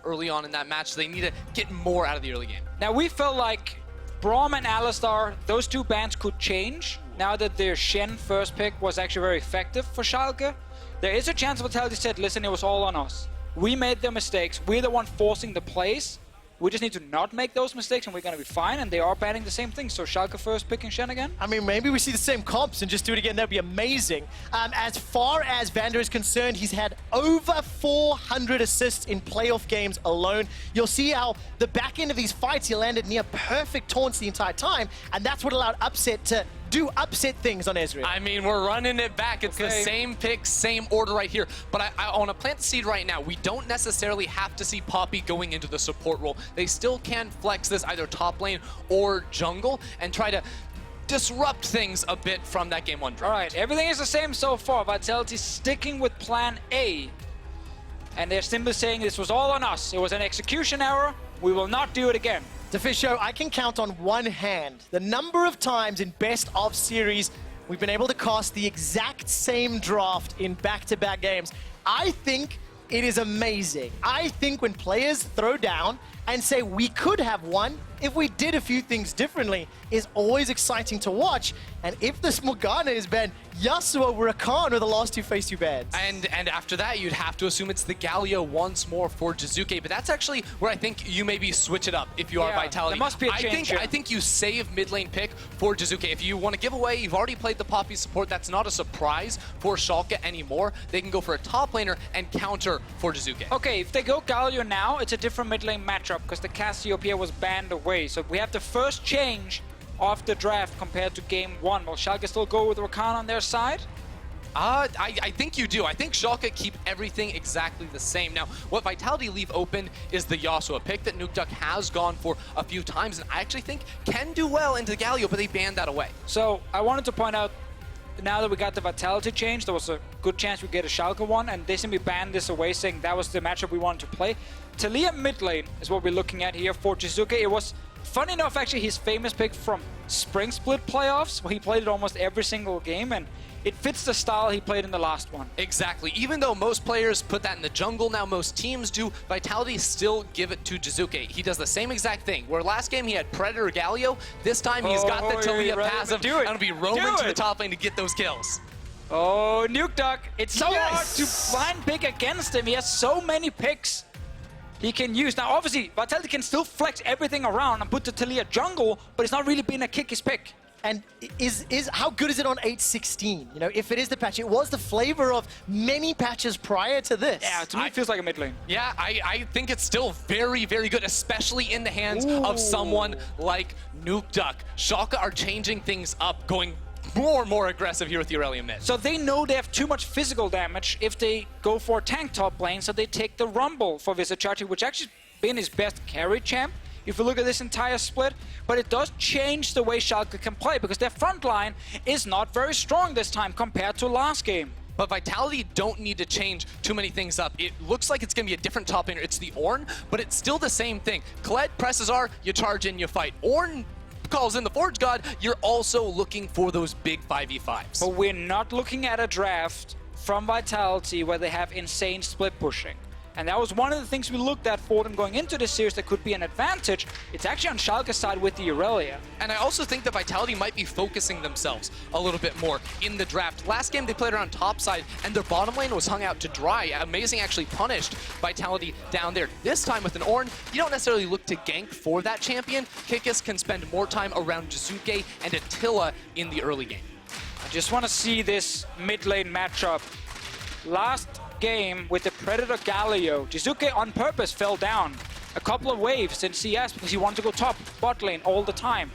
early on in that match, so they need to get more out of the early game. Now, we felt like Braum and Alistar, those two bans could change now that their Shen first pick was actually very effective for Schalke. There is a chance Vitality said, listen, it was all on us. We made the mistakes. We're the one forcing the plays. We just need to not make those mistakes and we're going to be fine. And they are banning the same thing. So Schalke first picking Shen again? I mean, maybe we see the same comps and just do it again. That'd be amazing. As far as Vander is concerned, he's had over 400 assists in playoff games alone. You'll see how the back end of these fights, he landed near perfect taunts the entire time. And that's what allowed Upset to do upset things on Ezreal. I mean, we're running it back. It's the same pick, same order right here. But I want to plant the seed right now. We don't necessarily have to see Poppy going into the support role. They still can flex this either top lane or jungle and try to disrupt things a bit from that game one draft. All right, everything is the same so far. Vitality sticking with plan A. And they're simply saying this was all on us. It was an execution error. We will not do it again. Deficio, I can count on one hand the number of times in best of series we've been able to cast the exact same draft in back-to-back games. I think it is amazing. I think when players throw down and say we could have won if we did a few things differently is always exciting to watch. And if this Morgana is banned, Yasuo or Rakan are the last two phase 2 bans. And after that, you'd have to assume it's the Galio once more for Jiizuke. But that's actually where I think you maybe switch it up if you are Vitality. There must be a change. I think you save mid lane pick for Jiizuke. If you want to give away, you've already played the Poppy support. That's not a surprise for Schalke anymore. They can go for a top laner and counter for Jiizuke. Okay, if they go Galio now, it's a different mid lane matchup because the Cassiopeia was banned away. So we have the first change of the draft compared to game one. Will Schalke still go with Rakan on their side? I think you do. I think Schalke keep everything exactly the same. Now, what Vitality leave open is the Yasuo, a pick that NukeDuck has gone for a few times, and I actually think can do well into the Galio, but they banned that away. So I wanted to point out, now that we got the Vitality change, there was a good chance we get a Schalke one, and they simply banned this away, saying that was the matchup we wanted to play. Taliyah mid lane is what we're looking at here for Jiizuke. It was, funny enough, actually his famous pick from Spring Split playoffs, where he played it almost every single game, and it fits the style he played in the last one. Exactly. Even though most players put that in the jungle, now most teams do, Vitality still give it to Jiizuke. He does the same exact thing. Where last game he had Predator Galio, this time he's got the Taliyah passive, and it'll be roaming to the top lane to get those kills. Oh, NukeDuck. It's so hard to blind pick against him. He has so many picks he can use. Now, obviously, Vitality can still flex everything around and put the Taliyah jungle, but it's not really been a Kikis pick. And how good is it on 8.16? You know, if it is the patch, it was the flavor of many patches prior to this. Yeah, to me it feels like a mid lane. Yeah, I think it's still very, very good, especially in the hands of someone like NukeDuck. Schalke are changing things up, going more and more aggressive here with the Irelia mid. So they know they have too much physical damage if they go for a tank top lane, so they take the Rumble for Vizicsacsi, which actually been his best carry champ if you look at this entire split, but it does change the way Schalke can play because their front line is not very strong this time compared to last game. But Vitality don't need to change too many things up. It looks like it's going to be a different top laner. It's the Ornn, but it's still the same thing. Kled presses R, you charge in, you fight. Ornn calls in the Forge God, you're also looking for those big 5v5s. But we're not looking at a draft from Vitality where they have insane split pushing. And that was one of the things we looked at for them going into this series that could be an advantage. It's actually on Schalke's side with the Irelia. And I also think that Vitality might be focusing themselves a little bit more in the draft. Last game they played around top side and their bottom lane was hung out to dry. Amazing actually punished Vitality down there. This time with an Ornn, you don't necessarily look to gank for that champion. Kikis can spend more time around Jiizuke and Attila in the early game. I just want to see this mid lane matchup. Last game with the Predator Galio, Jiizuke on purpose fell down a couple of waves in CS because he wanted to go top bot lane all the time.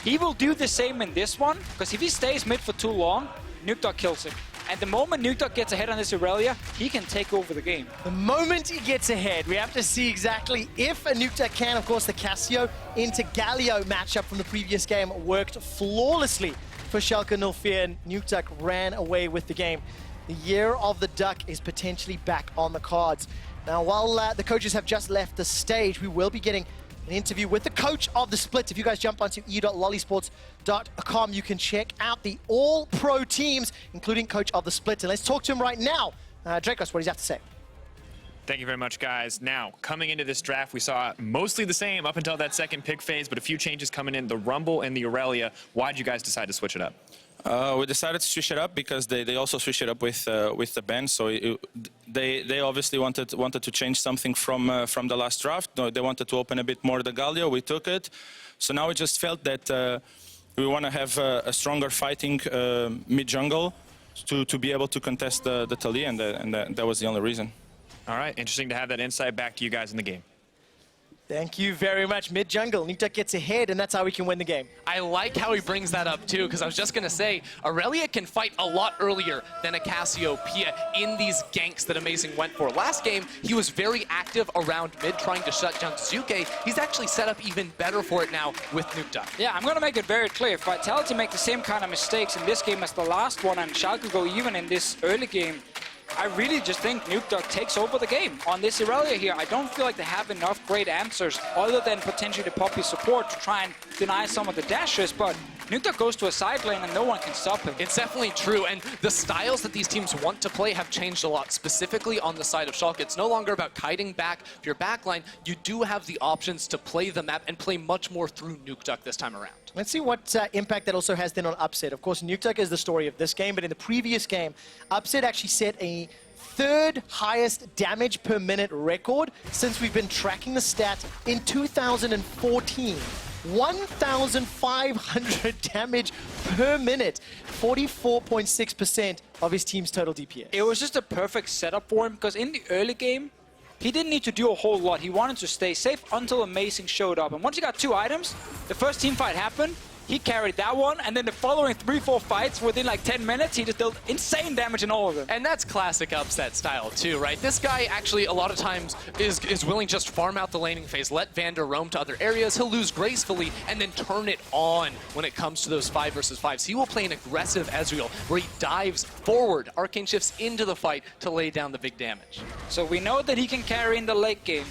He will do the same in this one, because if he stays mid for too long, NukeDuck kills him. And the moment NukeDuck gets ahead on this Irelia, he can take over the game. The moment he gets ahead, we have to see exactly if a NukeDuck can. Of course, the Cassio into Galio matchup from the previous game worked flawlessly for Schalke 04, and NukeDuck ran away with the game. The year of the Duck is potentially back on the cards. Now, while the coaches have just left the stage, we will be getting an interview with the coach of the split. If you guys jump onto e.lolesports.com, you can check out the all-pro teams, including coach of the split. And let's talk to him right now. Dracos, what does he have to say? Thank you very much, guys. Now, coming into this draft, we saw mostly the same up until that second pick phase, but a few changes coming in, the Rumble and the Irelia. Why did you guys decide to switch it up? We decided to switch it up because they also switched it up with the ban. So they obviously wanted to change something from the last draft. No, they wanted to open a bit more the Galio. We took it. So now we just felt that we want to have a stronger fighting mid jungle to be able to contest the Taliyah, and that was the only reason. All right, interesting to have that insight. Back to you guys in the game. Thank you very much. Mid-jungle, NukeDuck gets ahead, and that's how we can win the game. I like how he brings that up, too, because I was just going to say, Irelia can fight a lot earlier than a Cassiopeia in these ganks that Amazing went for. Last game, he was very active around mid, trying to shut down Jiizuke. He's actually set up even better for it now with NukeDuck. Yeah, I'm going to make it very clear. If Vitality make the same kind of mistakes in this game as the last one, and Schalke go even in this early game, I really just think NukeDuck takes over the game on this Irelia here. I don't feel like they have enough great answers other than potentially the Poppy support to try and deny some of the dashes, but NukeDuck goes to a side lane and no one can stop him. It's definitely true, and the styles that these teams want to play have changed a lot, specifically on the side of Schalke. It's no longer about kiting back your backline. You do have the options to play the map and play much more through NukeDuck this time around. Let's see what impact that also has then on Upset. Of course, NukeDuck is the story of this game, but in the previous game, Upset actually set a third highest damage per minute record since we've been tracking the stat in 2014. 1,500 damage per minute, 44.6% of his team's total DPS. It was just a perfect setup for him because in the early game, he didn't need to do a whole lot. He wanted to stay safe until Amazing showed up. And once he got 2 items, the first team fight happened. He carried that one, and then the following 3-4 fights within like 10 minutes, he just dealt insane damage in all of them. And that's classic Upset style too, right? This guy actually a lot of times is willing to just farm out the laning phase, let Vander roam to other areas, he'll lose gracefully, and then turn it on when it comes to those 5 versus 5s. He will play an aggressive Ezreal where he dives forward, Arcane shifts into the fight to lay down the big damage. So we know that he can carry in the late game.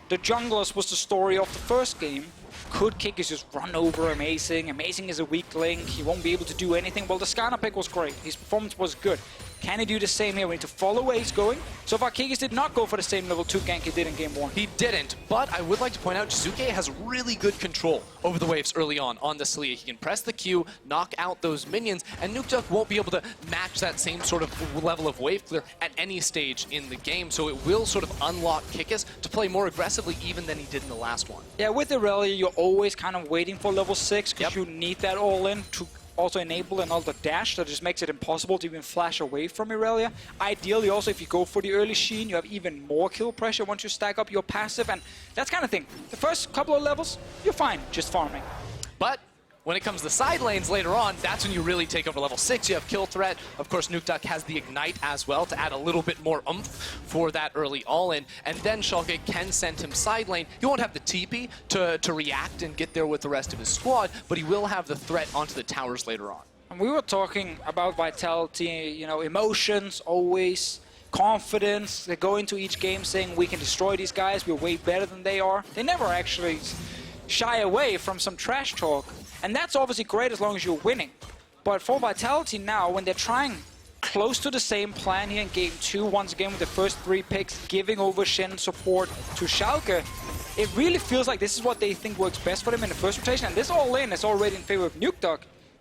The junglers was the story of the first game. Could Kikis just run over Amazing? Amazing is a weak link. He won't be able to do anything. Well, the Skarner pick was great. His performance was good. Can he do the same here? We need to follow where he's going. So far, Kikis did not go for the same level 2 gank he did in game 1. He didn't, but I would like to point out Jiizuke has really good control over the waves early on the Taliyah. He can press the Q, knock out those minions, and NukeDuck won't be able to match that same sort of level of wave clear at any stage in the game. So it will sort of unlock Kikis to play more aggressively even than he did in the last one. Yeah, with Irelia, you're always kind of waiting for level 6 because you need that all-in to also enable another dash that just makes it impossible to even flash away from Irelia. Ideally, also, if you go for the early Shen, you have even more kill pressure once you stack up your passive, and that's kind of thing. The first couple of levels, you're fine just farming. But when it comes to side lanes later on, that's when you really take over level 6. You have kill threat. Of course, NukeDuck has the ignite as well to add a little bit more oomph for that early all-in. And then Schalke can send him side lane. He won't have the TP to react and get there with the rest of his squad, but he will have the threat onto the towers later on. And we were talking about Vitality, you know, emotions, always confidence. They go into each game saying we can destroy these guys, we're way better than they are. They never actually shy away from some trash talk. And that's obviously great as long as you're winning. But for Vitality now, when they're trying close to the same plan here in game 2, once again with the first 3 picks, giving over Shen support to Schalke, it really feels like this is what they think works best for them in the first rotation. And this all-in is already in favor of NukeDuck.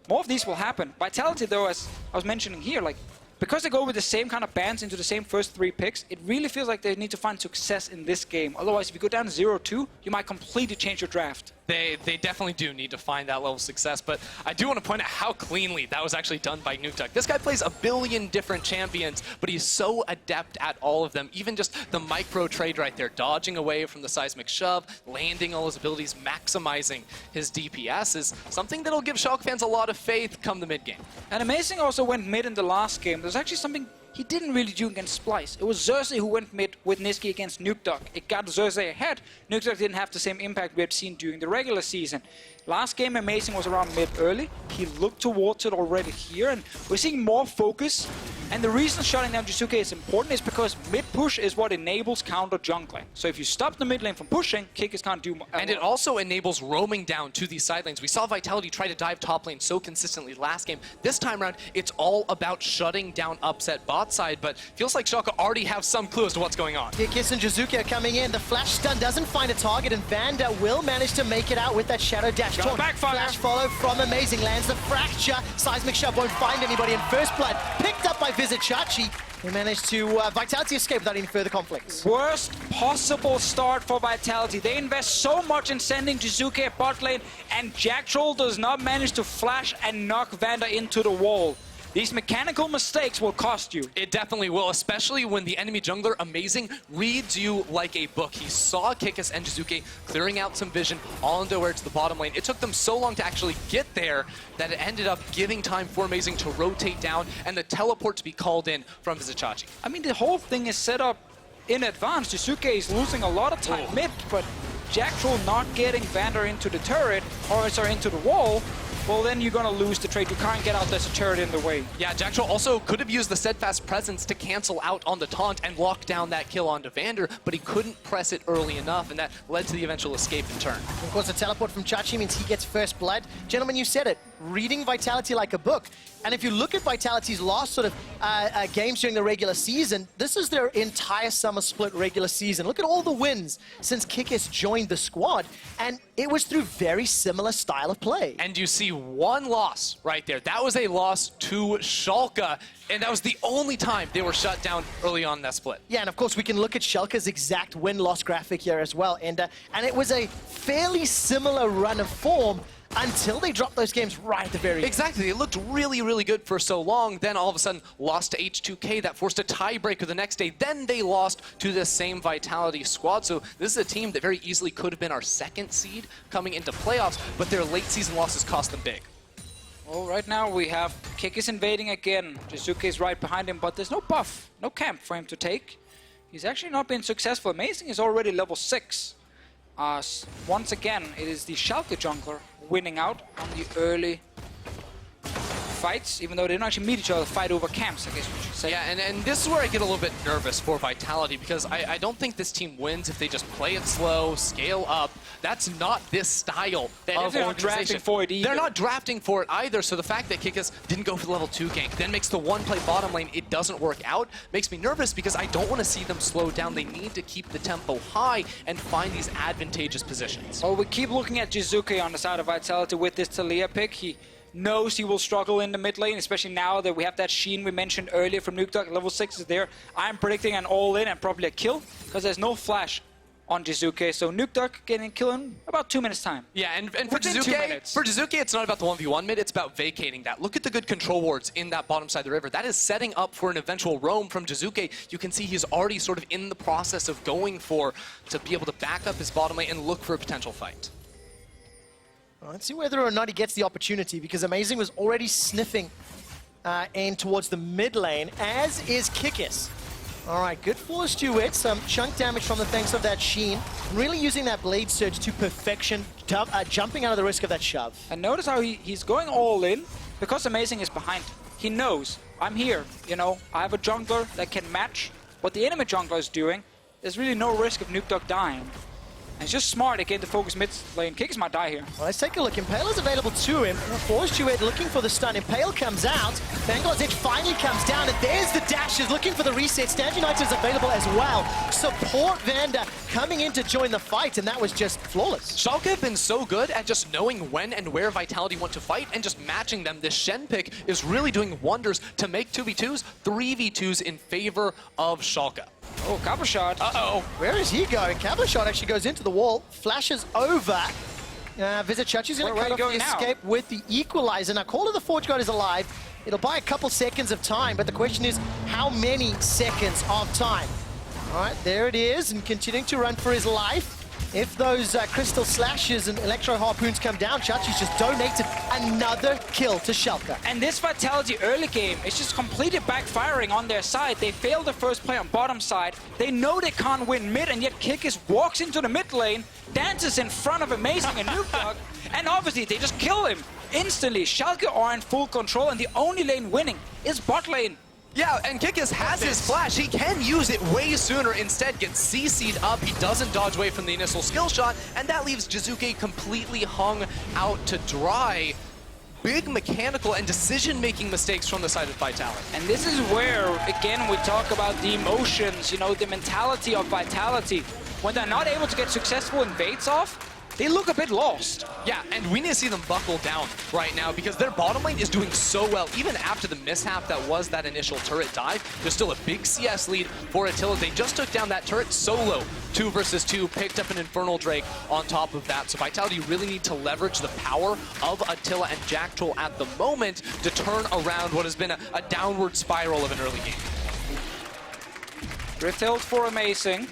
More of these will happen. Vitality, though, as I was mentioning here, like, because they go with the same kind of bans into the same first 3 picks, it really feels like they need to find success in this game. Otherwise, if you go down 0-2, you might completely change your draft. They definitely do need to find that level of success, but I do want to point out how cleanly that was actually done by NukeDuck. This guy plays a billion different champions, but he's so adept at all of them. Even just the micro trade right there, dodging away from the seismic shove, landing all his abilities, maximizing his DPS is something that'll give Schalke fans a lot of faith come the mid game. And Amazing also went mid in the last game. There's actually something he didn't really do against Splice. It was Xerxes who went mid with Niski against NukeDuck. It got Xerxes ahead. NukeDuck didn't have the same impact we had seen during the regular season. Last game, Amazing was around mid early. He looked towards it already here, and we're seeing more focus. And the reason shutting down Jiizuke is important is because mid push is what enables counter jungling. So if you stop the mid lane from pushing, Kikis can't do more. And it also enables roaming down to these side lanes. We saw Vitality try to dive top lane so consistently last game. This time around, it's all about shutting down Upset bot bot side, but feels like Schalke already have some clue as to what's going on. Kikis and Jiizuke are coming in. The flash stun doesn't find a target, and Vander will manage to make it out with that shadow dash. Got backfire. Flash follow from Amazing, lands the fracture. Seismic shove won't find anybody in first blood. Picked up by Vizicsacsi. They managed to Vitality escape without any further conflicts. Worst possible start for Vitality. They invest so much in sending Jiizuke at bot lane, and Jactroll does not manage to flash and knock Vander into the wall. These mechanical mistakes will cost you. It definitely will, especially when the enemy jungler, Amazing, reads you like a book. He saw Kikis and Jiizuke clearing out some vision all towards the bottom lane. It took them so long to actually get there that it ended up giving time for Amazing to rotate down and the teleport to be called in from Vizicsacsi. I mean, the whole thing is set up in advance. Jiizuke is losing a lot of time mid, but Jactroll not getting Vander into the turret, or sorry, into the wall, well, then you're gonna lose the trade. You can't get out, there's a turret in the way. Yeah, Jactroll also could have used the steadfast presence to cancel out on the taunt and lock down that kill onto Vander, but he couldn't press it early enough, and that led to the eventual escape and turn. Of course, the teleport from Chachi means he gets first blood. Gentlemen, you said it, reading Vitality like a book. And if you look at Vitality's last sort of games during the regular season, this is their entire summer split regular season. Look at all the wins since Kikis joined the squad, and it was through very similar style of play. And you see one loss right there. That was a loss to Schalke, and that was the only time they were shut down early on in that split. Yeah, and of course we can look at Schalke's exact win-loss graphic here as well, and it was a fairly similar run of form until they dropped those games right at the very end. Exactly. They looked really, really good for so long. Then all of a sudden lost to H2K. That forced a tiebreaker the next day. Then they lost to the same Vitality squad. So this is a team that very easily could have been our second seed coming into playoffs, but their late season losses cost them big. Well, right now we have Kikis invading again. Jiizuke is right behind him, but there's no buff, no camp for him to take. He's actually not been successful. Amazing is already level 6. Once again, it is the Schalke jungler winning out on the early fights, even though they don't actually meet each other, fight over camps, I guess we should say. Yeah, and this is where I get a little bit nervous for Vitality, because I don't think this team wins if they just play it slow, scale up. That's not this style of They're not drafting for it either. They're not drafting for it either, so the fact that Kikis didn't go for the level 2 gank, then makes the one-play bottom lane, it doesn't work out, makes me nervous because I don't want to see them slow down. They need to keep the tempo high and find these advantageous positions. Well, we keep looking at Jiizuke on the side of Vitality with this Taliyah pick. He knows he will struggle in the mid lane, especially now that we have that Shen we mentioned earlier from NukeDuck. Level 6 is there. I'm predicting an all-in and probably a kill, because there's no flash on Jiizuke. So NukeDuck getting kill in about 2 minutes time. Yeah, and for Within 2 Jiizuke, minutes. it's not about the 1v1 mid, it's about vacating that. Look at the good control wards in that bottom side of the river. That is setting up for an eventual roam from Jiizuke. You can see he's already sort of in the process of going for to be able to back up his bottom lane and look for a potential fight. Well, let's see whether or not he gets the opportunity, because Amazing was already sniffing in towards the mid lane, as is Kikis. All right, good force duet, some chunk damage from the thanks of that Shen. Really using that blade surge to perfection, jumping out of the risk of that shove. And notice how he's going all in, because Amazing is behind. He knows, I'm here, you know, I have a jungler that can match what the enemy jungler is doing. There's really no risk of NukeDuck dying. And it's just smart again to focus mid lane. Kikis might die here. Well, let's take a look. Impale is available to him. Force duet looking for the stun. Impale comes out. Bangalor's edge finally comes down, and there's the dashes looking for the reset. Stand United is available as well. Support Vander coming in to join the fight, and that was just flawless. Schalke have been so good at just knowing when and where Vitality want to fight and just matching them. This Shen pick is really doing wonders to make 2v2s, 3v2s in favor of Schalke. Oh, Cabochard. Uh-oh. Where is he going? Cabochard actually goes into the wall, flashes over. Vizicsacsi's going to cut off the escape with the equalizer. Now, Call of the Forge God is alive. It'll buy a couple seconds of time, but the question is, how many seconds of time? All right, there it is, and continuing to run for his life. If those crystal slashes and electro harpoons come down, Chachi's just donated another kill to Schalke. And this Vitality early game is just completely backfiring on their side. They failed the first play on bottom side. They know they can't win mid, and yet Kikis walks into the mid lane, dances in front of Amazing and NukeDuck, and obviously they just kill him instantly. Schalke are in full control, and the only lane winning is bot lane. Yeah, and Kikis has his flash. He can use it way sooner. Instead, gets CC'd up. He doesn't dodge away from the initial skill shot, and that leaves Jiizuke completely hung out to dry. big mechanical and decision-making mistakes from the side of Vitality. And this is where, again, we talk about the emotions, you know, the mentality of Vitality. When they're not able to get successful in Vates off, they look a bit lost. Yeah, and we need to see them buckle down right now because their bottom lane is doing so well. Even after the mishap that was that initial turret dive, there's still a big CS lead for Attila. They just took down that turret solo, 2 versus 2, picked up an Infernal Drake on top of that. So Vitality really need to leverage the power of Attila and Jactroll at the moment to turn around what has been a downward spiral of an early game. Rift held for Amazing.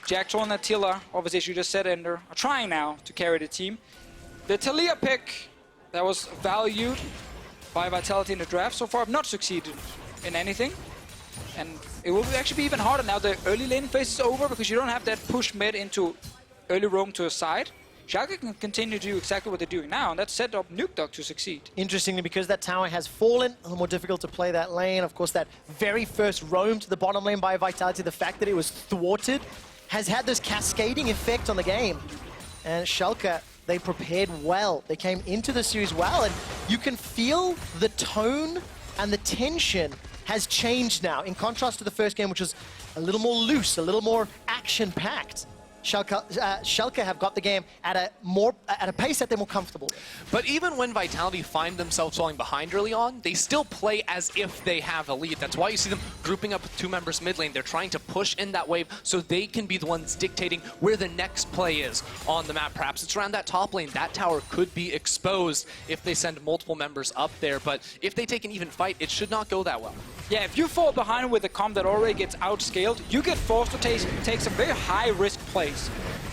Jactroll and Attila, obviously, as you just said, Ender, are trying now to carry the team. The Taliyah pick that was valued by Vitality in the draft so far have not succeeded in anything. And it will actually be even harder now. The early lane phase is over because you don't have that push mid into early roam to a side. Schalke can continue to do exactly what they're doing now, and that's set up NukeDuck to succeed. Interestingly, because that tower has fallen, a little more difficult to play that lane. Of course, that very first roam to the bottom lane by Vitality, the fact that it was thwarted, has had this cascading effect on the game. And Schalke, they prepared well. They came into the series well, and you can feel the tone and the tension has changed now, in contrast to the first game, which was a little more loose, a little more action-packed. Schalke have got the game at a pace that they're more comfortable with. But even when Vitality find themselves falling behind early on, they still play as if they have a lead. That's why you see them grouping up with 2 members mid lane. They're trying to push in that wave so they can be the ones dictating where the next play is on the map. Perhaps it's around that top lane. That tower could be exposed if they send multiple members up there. But if they take an even fight, it should not go that well. Yeah, if you fall behind with a comp that already gets outscaled, you get forced to take some very high-risk plays.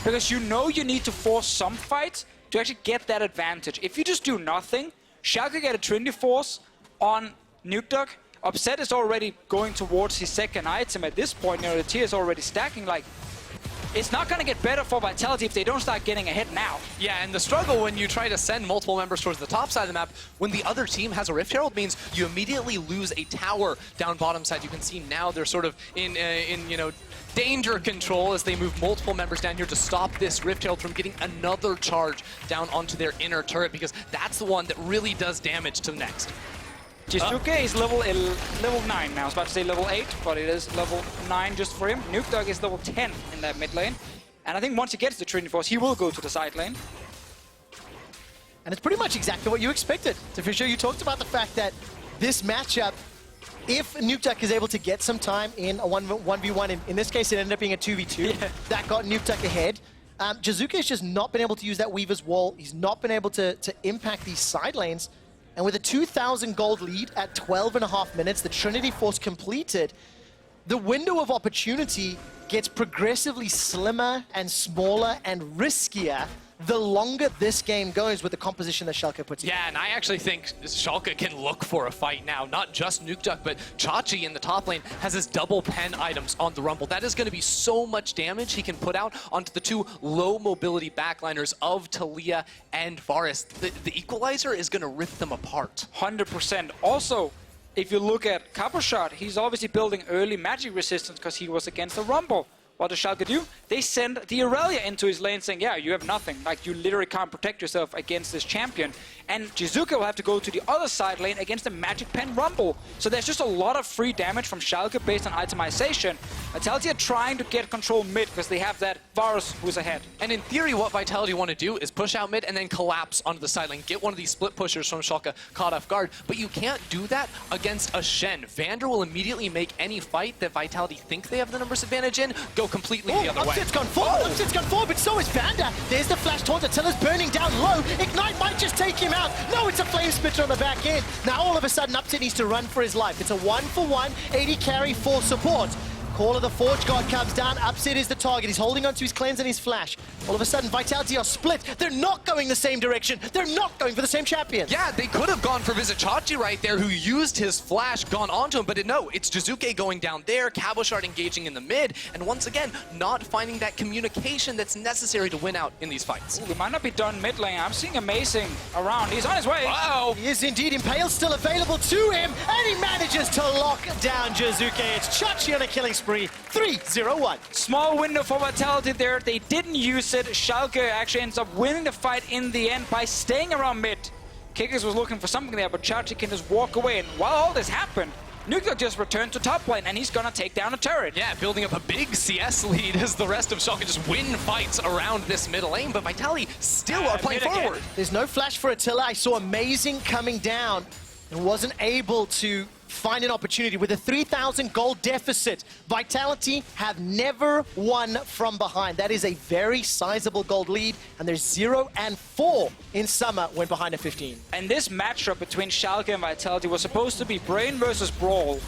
Because you know you need to force some fights to actually get that advantage. If you just do nothing, Schalke get a Trinity Force on NukeDuck. Upset is already going towards his second item at this point. You know, the tier is already stacking. Like, it's not going to get better for Vitality if they don't start getting ahead now. Yeah, and the struggle when you try to send multiple members towards the top side of the map, when the other team has a Rift Herald, means you immediately lose a tower down bottom side. You can see now they're sort of in you know, danger control as they move multiple members down here to stop this Rift Herald from getting another charge down onto their inner turret, because that's the one that really does damage to the next. Jiizuke is level 9 now. I was about to say level 8, but it is level 9 just for him. NukeDuck is level 10 in that mid lane. And I think once he gets the Trinity Force, he will go to the side lane. And it's pretty much exactly what you expected. Deficio, you talked about the fact that this matchup, if NukeDuck is able to get some time in a 1v1, in this case it ended up being a 2v2, that got NukeDuck ahead. Jiizuke has just not been able to use that Weaver's Wall. He's not been able to impact these side lanes. And with a 2,000 gold lead at 12.5 minutes, the Trinity Force completed, the window of opportunity gets progressively slimmer and smaller and riskier the longer this game goes with the composition that Schalke puts together. Yeah, and I actually think Schalke can look for a fight now. Not just NukeDuck, but Chachi in the top lane has his double pen items on the Rumble. That is going to be so much damage he can put out onto the 2 low mobility backliners of Taliyah and Varus. The equalizer is going to rip them apart. 100%. Also, if you look at Cabochard, he's obviously building early magic resistance because he was against the Rumble. What does Schalke do? They send the Irelia into his lane saying, yeah, you have nothing. Like, you literally can't protect yourself against this champion. And Jiizuke will have to go to the other side lane against the Magic Pen Rumble. So there's just a lot of free damage from Schalke based on itemization. Vitality are trying to get control mid because they have that Varus who's ahead. And in theory, what Vitality want to do is push out mid and then collapse onto the side lane. Get one of these split pushers from Schalke caught off guard. But you can't do that against a Shen. Vander will immediately make any fight that Vitality think they have the numbers advantage in go completely the other way. Upset's gone forward, Upset's gone forward, but so is Vander. There's the flash taunt. Attila's burning down low. Ignite might just take him out. No, it's a flame splitter on the back end. Now all of a sudden, Upset needs to run for his life. It's a 1-for-1, 80 carry for support. Call of the Forge God comes down. Upset is the target. He's holding onto his cleanse and his flash. All of a sudden, Vitality are split. They're not going the same direction. They're not going for the same champion. Yeah, they could have gone for Vizicsacsi right there, who used his flash, gone onto him, but no, it's Jiizuke going down there, Cabochard engaging in the mid, and once again, not finding that communication that's necessary to win out in these fights. Ooh, we might not be done mid lane. I'm seeing Amazing around. He's on his way. Wow. He is indeed. Impale still available to him, and he manages to lock down Jiizuke. It's Chachi on a killing spree. 3-0-1. Small window for Vitality there. They didn't use it. Schalke actually ends up winning the fight in the end by staying around mid. Kikis was looking for something there, but Chachi can just walk away. And while all this happened, NukeDuck just returned to top lane, and he's gonna take down a turret. Yeah, building up a big CS lead as the rest of Schalke just win fights around this middle lane, but Vitality still are playing forward. There's no flash for Attila. I saw Amazing coming down and wasn't able to find an opportunity. With a 3,000 gold deficit, Vitality have never won from behind. That is a very sizable gold lead, and they're 0-4 in summer when behind at 15. And this matchup between Schalke and Vitality was supposed to be Brain versus Brawl.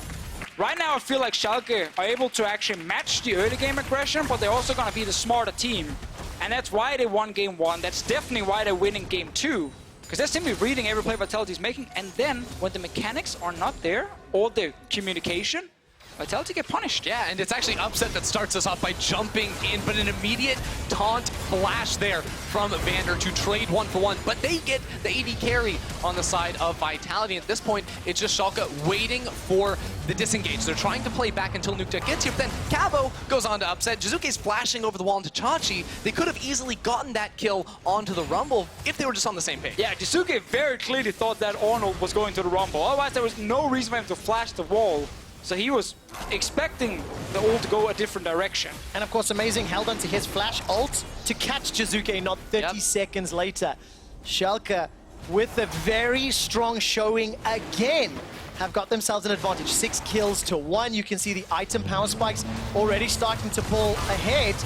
Right now, I feel like Schalke are able to actually match the early game aggression, but they're also going to be the smarter team. And that's why they won game 1. That's definitely why they're winning game 2. Because they're simply reading every play Vitality is making, and then when the mechanics are not there, or the communication, Vitality get punished. Yeah, and it's actually Upset that starts us off by jumping in, but an immediate taunt flash there from Vander to trade 1-for-1. But they get the AD carry on the side of Vitality. At this point, it's just Schalke waiting for the disengage. They're trying to play back until NukeDuck gets here, but then Cabo goes on to Upset. Jiizuke's flashing over the wall into Chachi. They could have easily gotten that kill onto the Rumble if they were just on the same page. Yeah, Jiizuke very clearly thought that Ornn was going to the Rumble. Otherwise, there was no reason for him to flash the wall. So he was expecting the ult to go a different direction. And of course, Amazing held onto his flash ult to catch Jiizuke not 30 seconds later. Schalke, with a very strong showing again, have got themselves an advantage. 6 kills to 1. You can see the item power spikes already starting to pull ahead.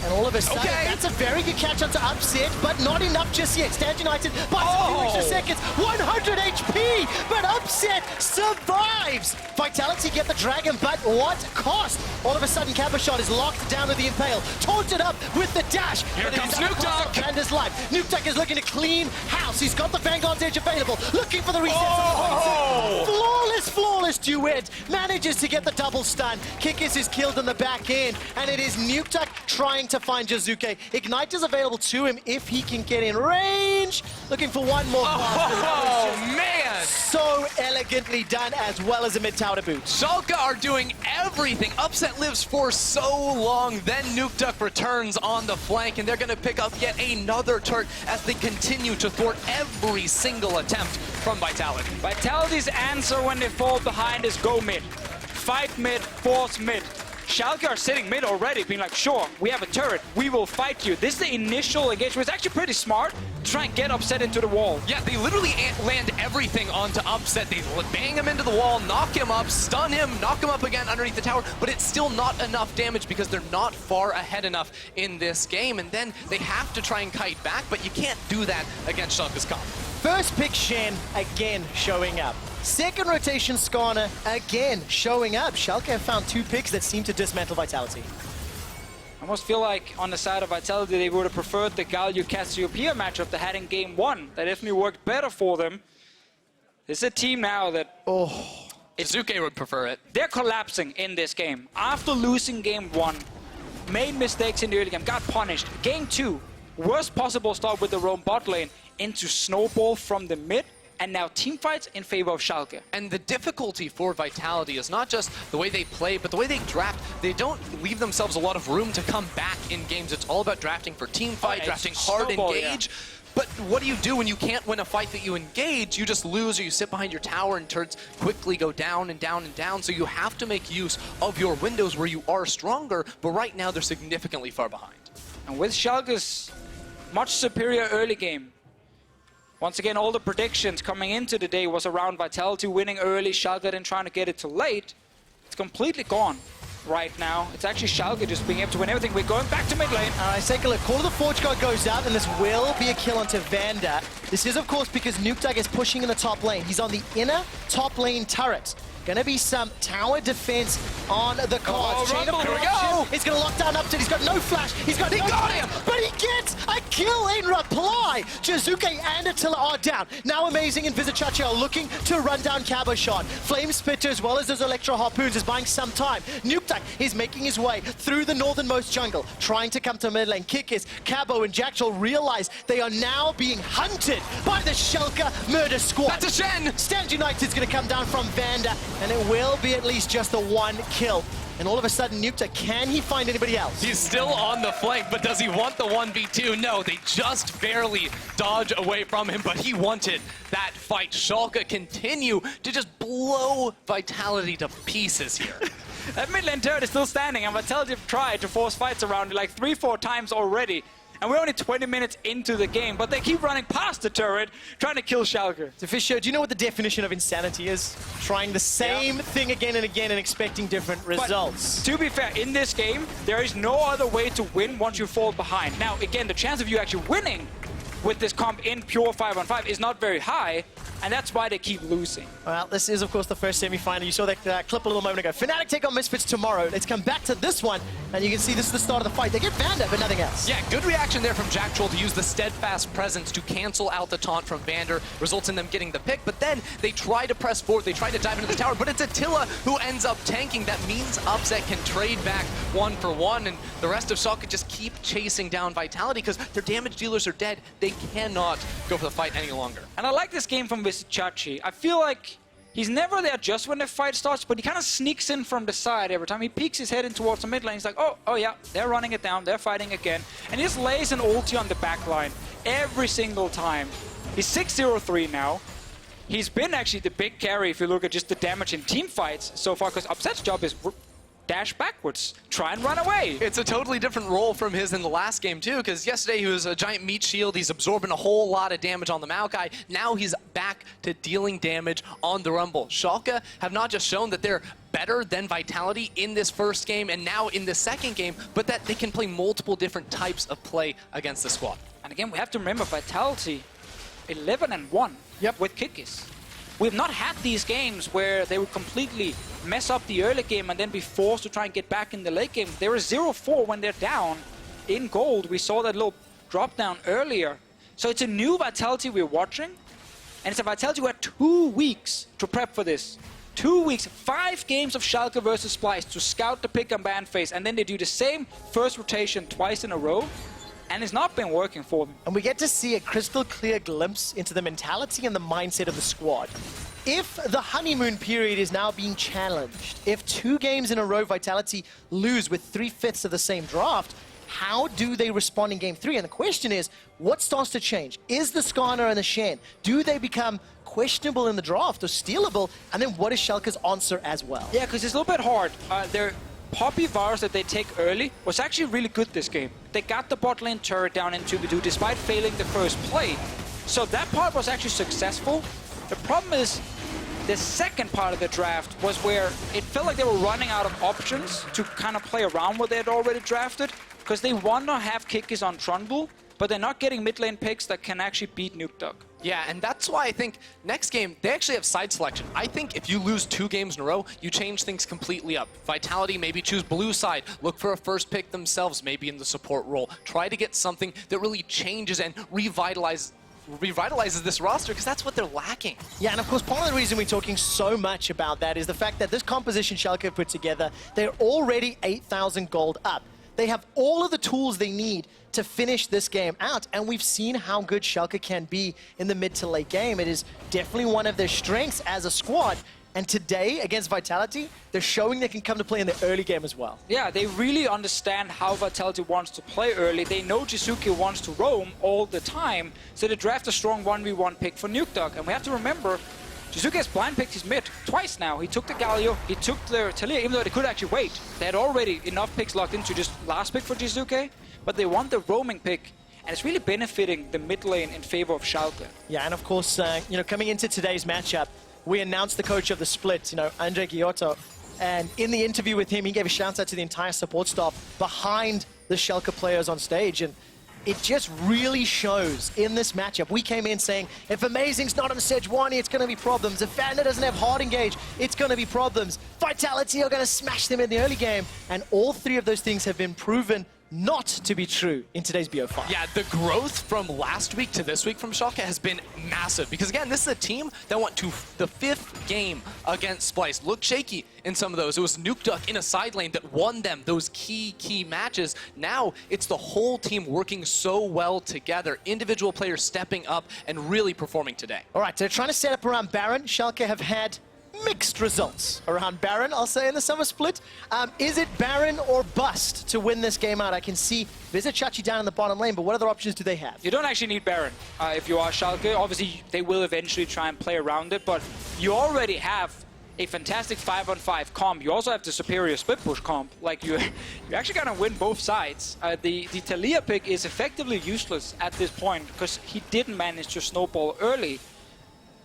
And all of a sudden, that's a very good catch onto Upset, but not enough just yet. Stand United by a few extra seconds, 100 HP, but Upset survives. Vitality get the dragon, but what cost? All of a sudden, Cabochard is locked down with the Impale, taunted up with the dash. Here comes NukeDuck. Vander's life. NukeDuck is looking to clean house. He's got the Vanguard's Edge available, looking for the reset. Flawless duet. Manages to get the double stun. Kikis is killed in the back end, and it is NukeDuck trying to find Jiizuke. Ignite is available to him if he can get in range. Looking for one more pass. Oh, man! So elegantly done, as well as a mid-tower to boot. Schalke are doing everything. Upset lives for so long, then NukeDuck returns on the flank, and they're going to pick up yet another turret as they continue to thwart every single attempt from Vitality. Vitality's answer when they fall behind is go mid. Fight mid, force mid. Schalke are sitting mid already, being like, sure, we have a turret, we will fight you. This is the initial engagement. It's actually pretty smart to try and get Upset into the wall. Yeah, they literally land everything onto Upset. They bang him into the wall, knock him up, stun him, knock him up again underneath the tower, but it's still not enough damage because they're not far ahead enough in this game, and then they have to try and kite back, but you can't do that against Schalke's comp. First pick Shen again showing up. Second rotation Skarner again showing up. Schalke have found 2 picks that seem to dismantle Vitality. I almost feel like on the side of Vitality, they would have preferred the Galio-Cassiopeia matchup they had in game 1. That definitely worked better for them. It's a team now that... Jiizuke would prefer it. They're collapsing in this game. After losing game 1, made mistakes in the early game, got punished. Game 2, worst possible start with the roam bot lane into snowball from the mid, and now team fights in favor of Schalke. And the difficulty for Vitality is not just the way they play, but the way they draft. They don't leave themselves a lot of room to come back in games. It's all about drafting for team fight, drafting hard engage. Yeah. But what do you do when you can't win a fight that you engage? You just lose, or you sit behind your tower and turrets quickly go down and down and down. So you have to make use of your windows where you are stronger, but right now they're significantly far behind. And with Schalke's much superior early game, once again, all the predictions coming into the day was around Vitality winning early, Schalke then trying to get it too late. It's completely gone right now. It's actually Schalke just being able to win everything. We're going back to mid lane. All right, take a look. Call of the Forge God goes out, and this will be a kill onto Vander. This is, of course, because NukeDuck is pushing in the top lane. He's on the inner top lane turret. Gonna be some tower defense on the cards. Chain of corruption is gonna lock down Upton. He's got no flash. He's got no flash, but he gets a kill in reply. Jiizuke and Attila are down. Now Amazing and Vizicsacsi are looking to run down Cabochard. Flame Spitter, as well as those Electro Harpoons, is buying some time. NukeDuck is making his way through the northernmost jungle, trying to come to mid lane. Kikis, Cabo, and Jactroll realize they are now being hunted by the Schalke murder squad. That's a Shen! Stand United's gonna come down from Vander. and it will be at least just the one kill. And all of a sudden, NukeDuck, can he find anybody else? He's still on the flank, but does he want the 1v2? No, they just barely dodge away from him, but he wanted that fight. Schalke continue to just blow Vitality to pieces here. That mid lane turret is still standing, and Vitality have tried to force fights around it like 3-4 times already. And we're only 20 minutes into the game, but they keep running past the turret, trying to kill Schalke. Deficio, do you know what the definition of insanity is? Trying the same thing again and again and expecting different results. But to be fair, in this game, there is no other way to win once you fall behind. Now, again, the chance of you actually winning with this comp in pure 5-on-5 is not very high, and that's why they keep losing. Well, this is, of course, the first semi-final. You saw that clip a little moment ago. Fnatic take on Misfits tomorrow. Let's come back to this one, and you can see this is the start of the fight. They get Vander, but nothing else. Yeah, good reaction there from Jactroll to use the steadfast presence to cancel out the taunt from Vander, results in them getting the pick, but then they try to press forward, they try to dive into the tower, but it's Attila who ends up tanking. That means Upset can trade back 1-for-1, and the rest of Schalke just keep chasing down Vitality because their damage dealers are dead. They cannot go for the fight any longer. And I like this game from Vizicsacsi. I feel like he's never there just when the fight starts, but he kind of sneaks in from the side every time. He peeks his head in towards the mid lane. He's like, oh yeah, they're running it down, they're fighting again. And he just lays an ulti on the back line every single time. He's 6-0-3 now. He's been actually the big carry if you look at just the damage in team fights so far, because Upset's job is dash backwards, try and run away. It's a totally different role from his in the last game too, because yesterday he was a giant meat shield, he's absorbing a whole lot of damage on the Maokai. Now he's back to dealing damage on the Rumble. Schalke have not just shown that they're better than Vitality in this first game and now in the second game, but that they can play multiple different types of play against the squad. And again, we have to remember Vitality 11-1 with Kikis. We've not had these games where they would completely mess up the early game and then be forced to try and get back in the late game. They were 0-4 when they're down in gold. We saw that little drop down earlier. So it's a new Vitality we're watching. And it's a Vitality who had 2 weeks to prep for this. 2 weeks, 5 games of Schalke versus Splice to scout the pick and ban phase. And then they do the same first rotation twice in a row. And it's not been working for them. And we get to see a crystal clear glimpse into the mentality and the mindset of the squad. If the honeymoon period is now being challenged, if 2 games in a row Vitality lose with 3/5 of the same draft, how do they respond in game 3? And the question is, what starts to change? Is the Skarner and the Shen, do they become questionable in the draft or stealable? And then what is Schalke's answer as well? Yeah, because it's a little bit hard. Their Poppy Varus that they take early was actually really good this game. They got the bot lane turret down in 2v2 despite failing the first play. So that part was actually successful. The problem is the second part of the draft was where it felt like they were running out of options to kind of play around what they had already drafted, because they want to have Kikis on Trundle, but they're not getting mid lane picks that can actually beat NukeDuck. Yeah, and that's why I think next game, they actually have side selection. I think if you lose 2 games in a row, you change things completely up. Vitality, maybe choose blue side, look for a first pick themselves, maybe in the support role. Try to get something that really changes and revitalizes this roster, because that's what they're lacking. Yeah, and of course, part of the reason we're talking so much about that is the fact that this composition Schalke have put together, they're already 8,000 gold up. They have all of the tools they need to finish this game out, and we've seen how good Schalke can be in the mid to late game. It is definitely one of their strengths as a squad, and today, against Vitality, they're showing they can come to play in the early game as well. Yeah, they really understand how Vitality wants to play early. They know Jiizuke wants to roam all the time, so they draft a strong 1v1 pick for NukeDuck. And we have to remember, Jiizuke has blind picked his mid twice now. He took the Galio, he took the Taliyah, even though they could actually wait. They had already enough picks locked into just last pick for Jiizuke, but they want the roaming pick, and it's really benefiting the mid lane in favor of Schalke. Yeah, and of course, coming into today's matchup, we announced the coach of the split, Andre Giotto, and in the interview with him, he gave a shout out to the entire support staff behind the Schalke players on stage, and it just really shows in this matchup. We came in saying, if Amazing's not on Sejuani, it's going to be problems. If Vander doesn't have hard engage, it's going to be problems. Vitality are going to smash them in the early game, and all 3 of those things have been proven not to be true in today's BO5. Yeah, the growth from last week to this week from Schalke has been massive, because again, this is a team that went to the 5th game against Splice. Looked shaky in some of those. It was NukeDuck in a side lane that won them those key matches. Now it's the whole team working so well together, individual players stepping up and really performing today. All right, so they're trying to set up around Baron. Schalke have had mixed results around Baron, I'll say, in the summer split. Is it Baron or bust to win this game out? I can see Vizicsacsi down in the bottom lane, but what other options do they have? You don't actually need Baron if you are Schalke. Obviously, they will eventually try and play around it, but you already have a fantastic 5-on-5 comp. You also have the superior split push comp. Like, you're actually gonna win both sides. The Taliyah pick is effectively useless at this point because he didn't manage to snowball early.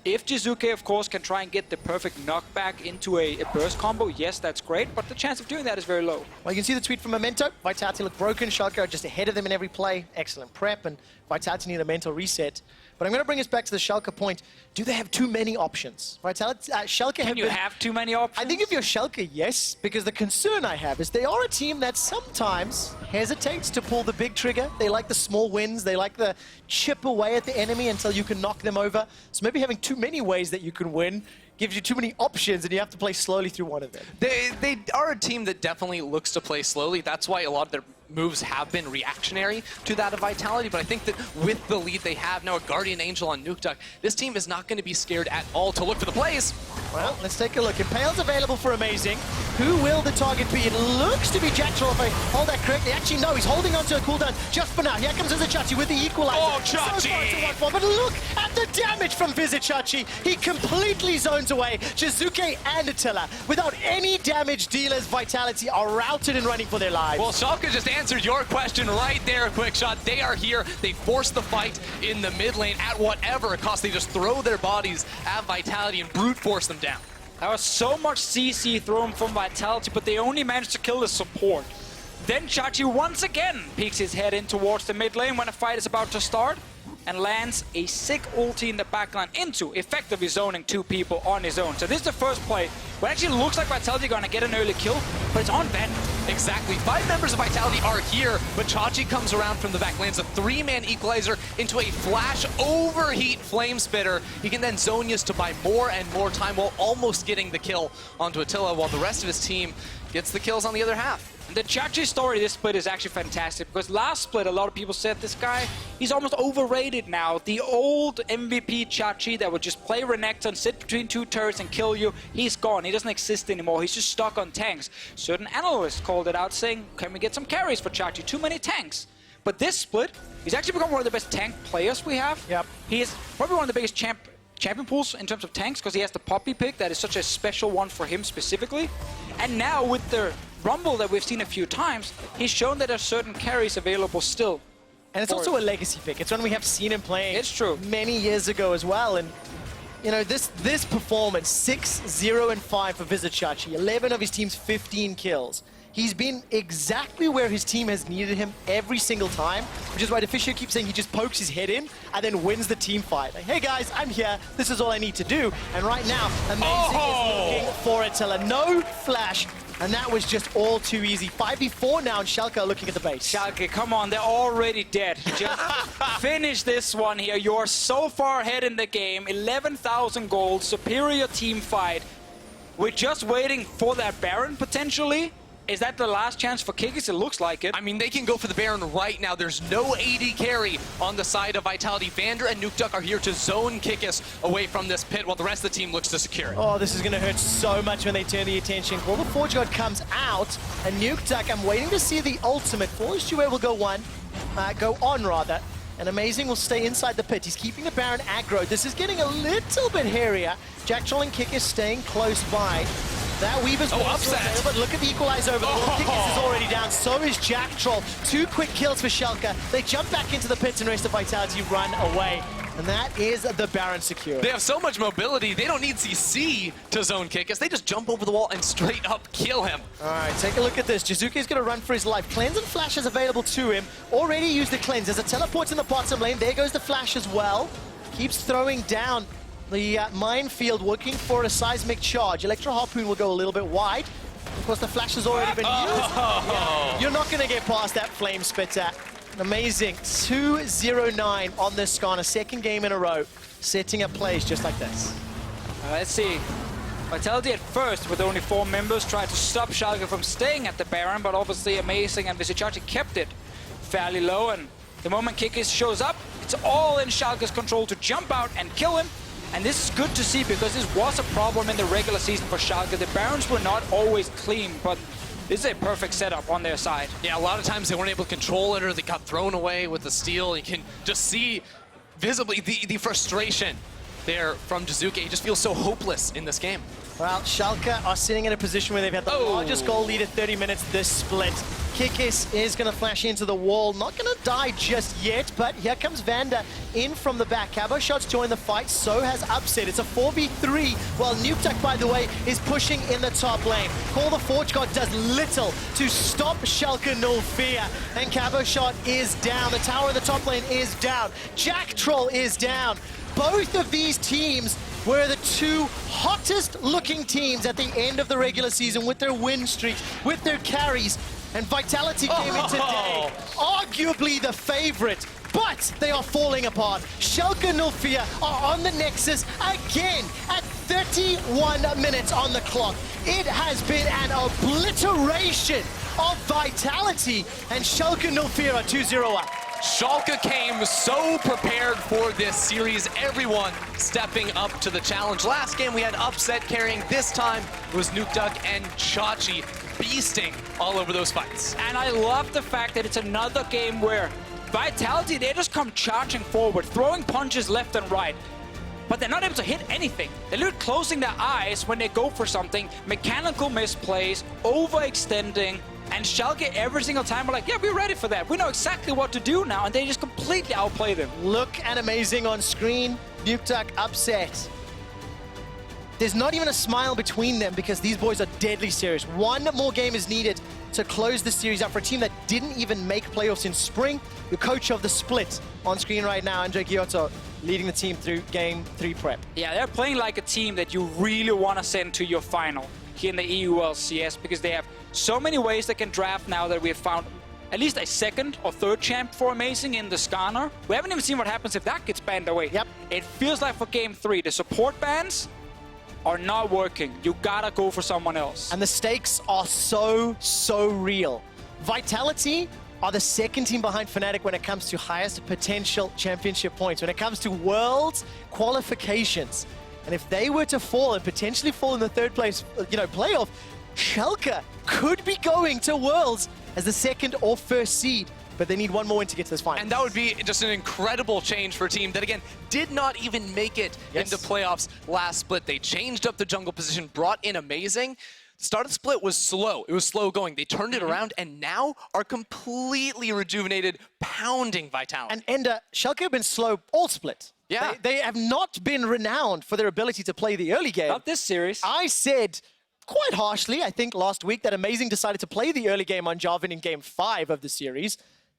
If Jiizuke, of course, can try and get the perfect knockback into a burst combo, yes, that's great, but the chance of doing that is very low. Well, you can see the tweet from Memento. Vitality look broken. Schalke are just ahead of them in every play. Excellent prep, and Vitality need a mental reset. But I'm going to bring us back to the Schalke point. Do they have too many options? Vitality, Schalke Can you have too many options? I think if you're Schalke, yes, because the concern I have is they are a team that sometimes hesitates to pull the big trigger. They like the small wins. They like the chip away at the enemy until you can knock them over. So maybe having too many ways that you can win gives you too many options and you have to play slowly through one of them. They are a team that definitely looks to play slowly. That's why a lot of their moves have been reactionary to that of Vitality, but I think that with the lead they have now, a Guardian Angel on NukeDuck, this team is not going to be scared at all to look for the plays. Well, let's take a look. Impale's available for Amazing. Who will the target be? It looks to be Jactroll, if I hold that correctly. Actually, no, he's holding on to a cooldown just for now. Here comes Vizicsacsi with the equalizer. Oh, Chachi! So far, but look at the damage from Vizicsacsi. He completely zones away Jiizuke and Attila. Without any damage dealers, Vitality are routed and running for their lives. Well, Schalke just answered your question right there, QuickShot. They are here. They force the fight in the mid lane at whatever it costs. They just throw their bodies at Vitality and brute force them down. There was so much CC thrown from Vitality, but they only managed to kill the support. Then Chachi once again peeks his head in towards the mid lane when a fight is about to start and lands a sick ulti in the backline into effectively zoning two people on his own. So this is the first play where it actually looks like Vitality are going to get an early kill, but it's on Vander. Exactly. 5 members of Vitality are here, but Chachi comes around from the back, lands a 3-man equalizer into a flash overheat flame spitter. He can then Zonius to buy more and more time while almost getting the kill onto Attila, while the rest of his team gets the kills on the other half. The Chachi story this split is actually fantastic because last split a lot of people said this guy, he's almost overrated now. The old MVP Chachi that would just play Renekton, sit between two turrets and kill you, he's gone. He doesn't exist anymore. He's just stuck on tanks. Certain analysts called it out saying, can we get some carries for Chachi? Too many tanks. But this split, he's actually become one of the best tank players we have. Yep. He is probably one of the biggest champion pools in terms of tanks because he has the Poppy pick that is such a special one for him specifically. And now with the Rumble that we've seen a few times, he's shown that there are certain carries available still. And it's also a legacy pick. It's one we have seen him playing many years ago as well. And you know, this performance, 6-0-5 for Vizicsacsi, 11 of his team's 15 kills. He's been exactly where his team has needed him every single time, which is why Deficio keeps saying he just pokes his head in and then wins the team fight. Like, hey guys, I'm here. This is all I need to do. And right now, Amazing is looking for Attila. No flash. And that was just all too easy. 5v4 now, and Schalke are looking at the base. Schalke, come on, they're already dead. Just finish this one here. You're so far ahead in the game. 11,000 gold, superior team fight. We're just waiting for that Baron, potentially. Is that the last chance for Kikis? It looks like it. I mean, they can go for the Baron right now. There's no AD carry on the side of Vitality. Vander and NukeDuck are here to zone Kikis away from this pit while the rest of the team looks to secure it. Oh, this is going to hurt so much when they turn the attention. Well, the Forge God comes out, and NukeDuck, I'm waiting to see the ultimate. Foolish Duet will go on rather. And Amazing will stay inside the pit. He's keeping the Baron aggro. This is getting a little bit hairier. Jactroll and Kikis staying close by. That Weaver's upset. But look at the equalizer over there. Kikis is already down. So is Jactroll. 2 quick kills for Schalke. They jump back into the pits and rest of Vitality run away. And that is the Baron secure. They have so much mobility, they don't need CC to zone Kikis. They just jump over the wall and straight up kill him. All right, take a look at this. Jiizuke is going to run for his life. Cleanse and Flash is available to him. Already used the Cleanse. There's a teleport in the bottom lane. There goes the Flash as well. Keeps throwing down the minefield, looking for a seismic charge. Electro Harpoon will go a little bit wide. Of course, the Flash has already been used. Yeah, you're not going to get past that Flame Spitter. Amazing. 2-0-9 on this Skarner. Second game in a row. Setting up plays just like this. Let's see. Vitality at first, with only 4 members, tried to stop Schalke from staying at the Baron, but obviously Amazing and Vizicsacsi kept it fairly low. And the moment Kikis shows up, it's all in Schalke's control to jump out and kill him. And this is good to see because this was a problem in the regular season for Schalke. The Barons were not always clean, but this is a perfect setup on their side. Yeah, a lot of times they weren't able to control it or they got thrown away with the steal. You can just see visibly the frustration there from Jiizuke. He just feels so hopeless in this game. Well, Schalke are sitting in a position where they've had the largest goal lead at 30 minutes this split. Kikis is going to flash into the wall. Not going to die just yet, but here comes Vander in from the back. Cabochard's joined the fight, so has Upset. It's a 4v3, while NukeDuck, by the way, is pushing in the top lane. Call the Forge God does little to stop Schalke 04, and Cabochard is down. The tower in the top lane is down. Jactroll is down. Both of these teams were the two hottest looking teams at the end of the regular season with their win streaks, with their carries, and Vitality came in today, arguably the favorite, but they are falling apart. Schalke 04 are on the Nexus again at 31 minutes on the clock. It has been an obliteration of Vitality, and Schalke 04 are 2-0 up. Schalke came so prepared for this series, everyone stepping up to the challenge. Last game we had Upset carrying, this time it was NukeDuck and Chachi beasting all over those fights. And I love the fact that it's another game where Vitality, they just come charging forward, throwing punches left and right, but they're not able to hit anything. They're literally closing their eyes when they go for something, mechanical misplays, overextending, and Schalke every single time are like, yeah, we're ready for that. We know exactly what to do now, and they just completely outplay them. Look and amazing on screen. NukeDuck Upset. There's not even a smile between them because these boys are deadly serious. One more game is needed to close the series out for a team that didn't even make playoffs in spring. The coach of the split on screen right now, Andre Giotto, leading the team through Game 3 prep. Yeah, they're playing like a team that you really want to send to your final here in the EU LCS because they have so many ways they can draft now that we have found at least a second or third champ for Amazing in the Skarner. We haven't even seen what happens if that gets banned away. Yep. It feels like for Game 3, the support bans are not working. You gotta go for someone else. And the stakes are so real. Vitality are the second team behind Fnatic when it comes to highest potential championship points, when it comes to Worlds qualifications. And if they were to fall and potentially fall in the third place, playoff, Schalke could be going to Worlds as the second or first seed, but they need one more win to get to this final. And that would be just an incredible change for a team that, again, did not even make it into playoffs last split. They changed up the jungle position, brought in Amazing. The start of the split was slow. It was slow going. They turned it around and now are completely rejuvenated, pounding Vitality. And Ender, Schalke have been slow all split. Yeah. They have not been renowned for their ability to play the early game. Not this series. I said quite harshly, I think last week, that Amazing decided to play the early game on Jarvan in Game 5 of the series.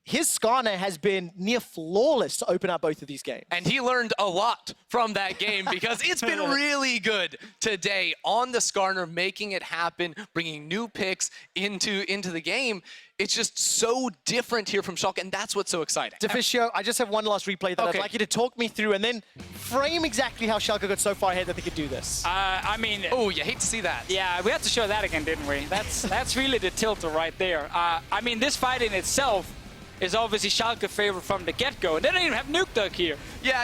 His Skarner has been near flawless to open up both of these games. And he learned a lot from that game because it's been really good today on the Skarner, making it happen, bringing new picks into the game. It's just so different here from Schalke, and that's what's so exciting. Deficio, I just have one last replay that I'd like you to talk me through and then frame exactly how Schalke got so far ahead that they could do this. I mean... Oh, you hate to see that. Yeah, we had to show that again, didn't we? That's really the tilter right there. I mean, this fight in itself is obviously Schalke favorite from the get-go. And they don't even have NukeDuck here. Yeah,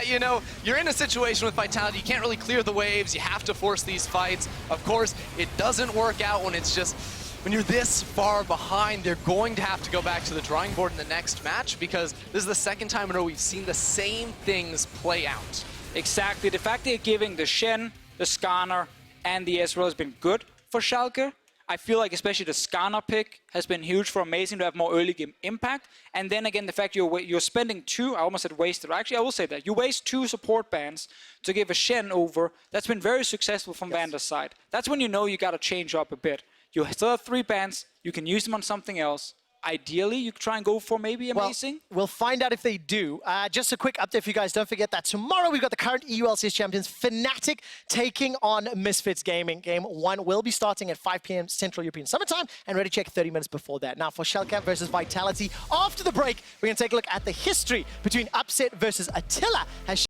you're in a situation with Vitality. You can't really clear the waves. You have to force these fights. Of course, it doesn't work out when it's just... When you're this far behind, they're going to have to go back to the drawing board in the next match because this is the second time in a row we've seen the same things play out. Exactly. The fact they're giving the Shen, the Skarner, and the Ezreal has been good for Schalke. I feel like especially the Skarner pick has been huge for Amazing to have more early game impact. And then again, the fact you're spending two, I almost said wasted. Actually, I will say that. You waste 2 support bans to give a Shen over. That's been very successful from Vander's side. That's when you know you got to change up a bit. You still have 3 bans. You can use them on something else. Ideally, you try and go for maybe Amazing. We'll find out if they do. Just a quick update for you guys. Don't forget that tomorrow we've got the current EU LCS champions, Fnatic, taking on Misfits Gaming. Game 1 will be starting at 5 p.m. Central European Summertime and ready to check 30 minutes before that. Now for Schalke versus Vitality, after the break, we're going to take a look at the history between Upset versus Attila.